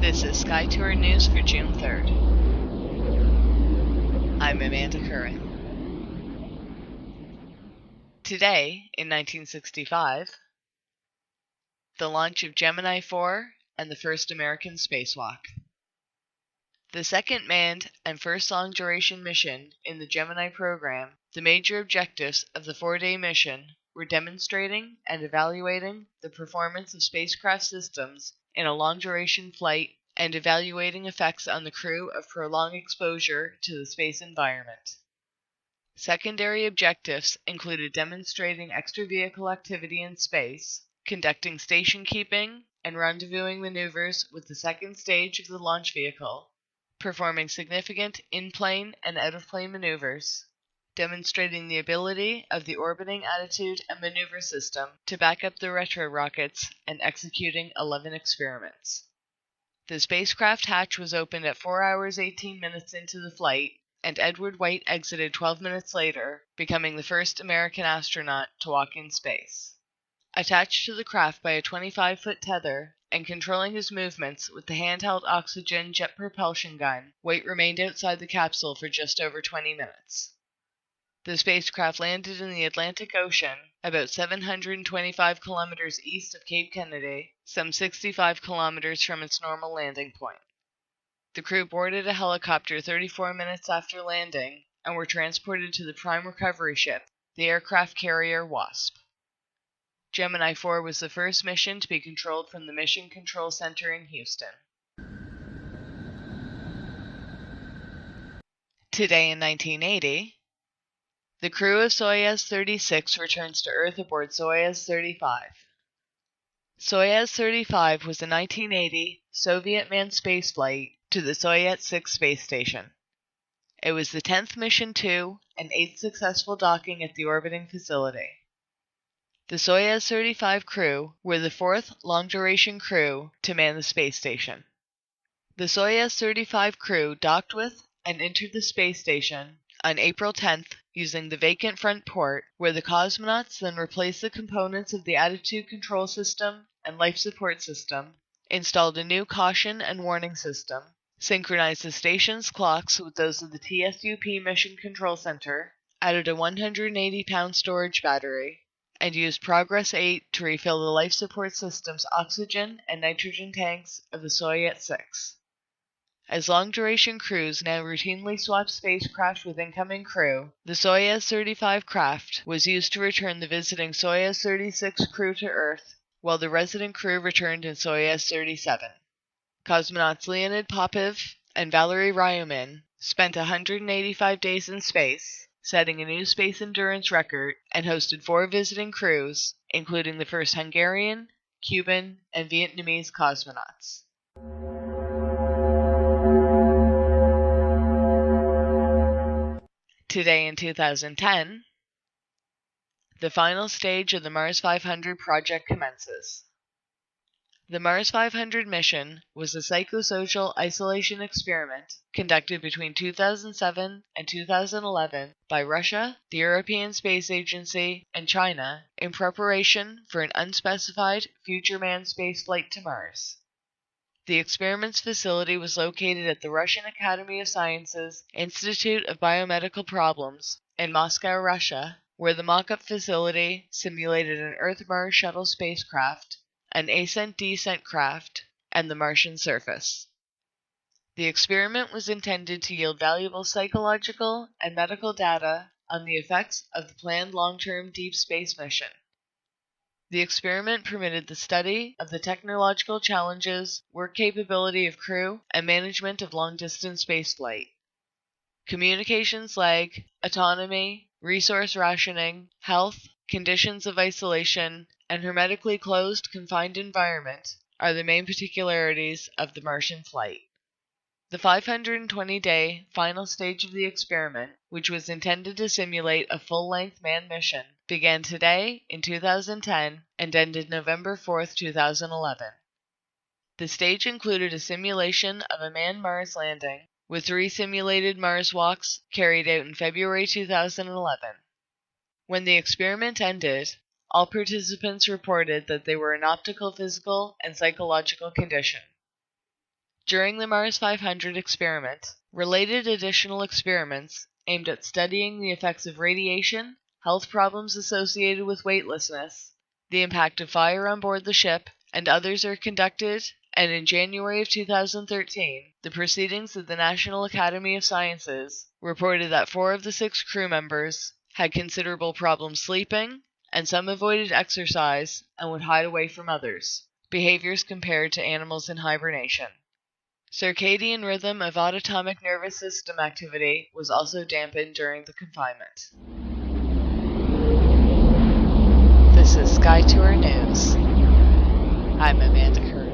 This is SkyTour News for June 3rd. I'm Amanda Curran. Today, in 1965, the launch of Gemini 4 and the first American spacewalk. The second manned and first long-duration mission in the Gemini program, the major objectives of the 4-day mission were demonstrating and evaluating the performance of spacecraft systems in a long-duration flight and evaluating effects on the crew of prolonged exposure to the space environment. Secondary objectives included demonstrating extravehicle activity in space, conducting station keeping and rendezvousing maneuvers with the second stage of the launch vehicle, performing significant in-plane and out-of-plane maneuvers, demonstrating the ability of the orbiting attitude and maneuver system to back up the retro rockets, and executing 11 experiments. The spacecraft hatch was opened at 4 hours 18 minutes into the flight, and Edward White exited 12 minutes later, becoming the first American astronaut to walk in space. Attached to the craft by a 25-foot tether and controlling his movements with the handheld oxygen jet propulsion gun, White remained outside the capsule for just over 20 minutes. The spacecraft landed in the Atlantic Ocean, about 725 kilometers east of Cape Kennedy, some 65 kilometers from its normal landing point. The crew boarded a helicopter 34 minutes after landing and were transported to the prime recovery ship, the aircraft carrier Wasp. Gemini 4 was the first mission to be controlled from the Mission Control Center in Houston. Today in 1980, the crew of Soyuz 36 returns to Earth aboard Soyuz 35. Soyuz 35 was a 1980 Soviet manned spaceflight to the Soyuz 6 space station. It was the 10th mission to and 8th successful docking at the orbiting facility. The Soyuz 35 crew were the 4th long-duration crew to man the space station. The Soyuz 35 crew docked with and entered the space station on April 10th using the vacant front port, where the cosmonauts then replaced the components of the attitude control system and life support system, installed a new caution and warning system, synchronized the station's clocks with those of the TSUP Mission Control Center, added a 180-pound storage battery, and used Progress 8 to refill the life support system's oxygen and nitrogen tanks of the Soyuz 6. As long-duration crews now routinely swap spacecraft with incoming crew, the Soyuz 35 craft was used to return the visiting Soyuz 36 crew to Earth, while the resident crew returned in Soyuz 37. Cosmonauts Leonid Popov and Valery Ryumin spent 185 days in space, setting a new space endurance record, and hosted 4 visiting crews, including the first Hungarian, Cuban, and Vietnamese cosmonauts. Today in 2010, the final stage of the Mars 500 project commences. The Mars 500 mission was a psychosocial isolation experiment conducted between 2007 and 2011 by Russia, the European Space Agency, and China in preparation for an unspecified future manned spaceflight to Mars. The experiment's facility was located at the Russian Academy of Sciences Institute of Biomedical Problems in Moscow, Russia, where the mock-up facility simulated an Earth-Mars shuttle spacecraft, an ascent-descent craft, and the Martian surface. The experiment was intended to yield valuable psychological and medical data on the effects of the planned long-term deep space mission. The experiment permitted the study of the technological challenges, work capability of crew, and management of long-distance spaceflight. Communications lag, autonomy, resource rationing, health, conditions of isolation, and hermetically closed, confined environment are the main particularities of the Martian flight. The 520-day final stage of the experiment, which was intended to simulate a full-length manned mission, began today in 2010 and ended November 4, 2011. The stage included a simulation of a manned Mars landing, with 3 simulated Mars walks carried out in February 2011. When the experiment ended, all participants reported that they were in optimal, physical, and psychological condition. During the Mars 500 experiment, related additional experiments aimed at studying the effects of radiation, health problems associated with weightlessness, the impact of fire on board the ship, and others are conducted, and in January of 2013, the Proceedings of the National Academy of Sciences reported that 4 of the 6 crew members had considerable problems sleeping, and some avoided exercise and would hide away from others, behaviors compared to animals in hibernation. Circadian rhythm of autonomic nervous system activity was also dampened during the confinement. This is Sky Tour News. I'm Amanda Curry.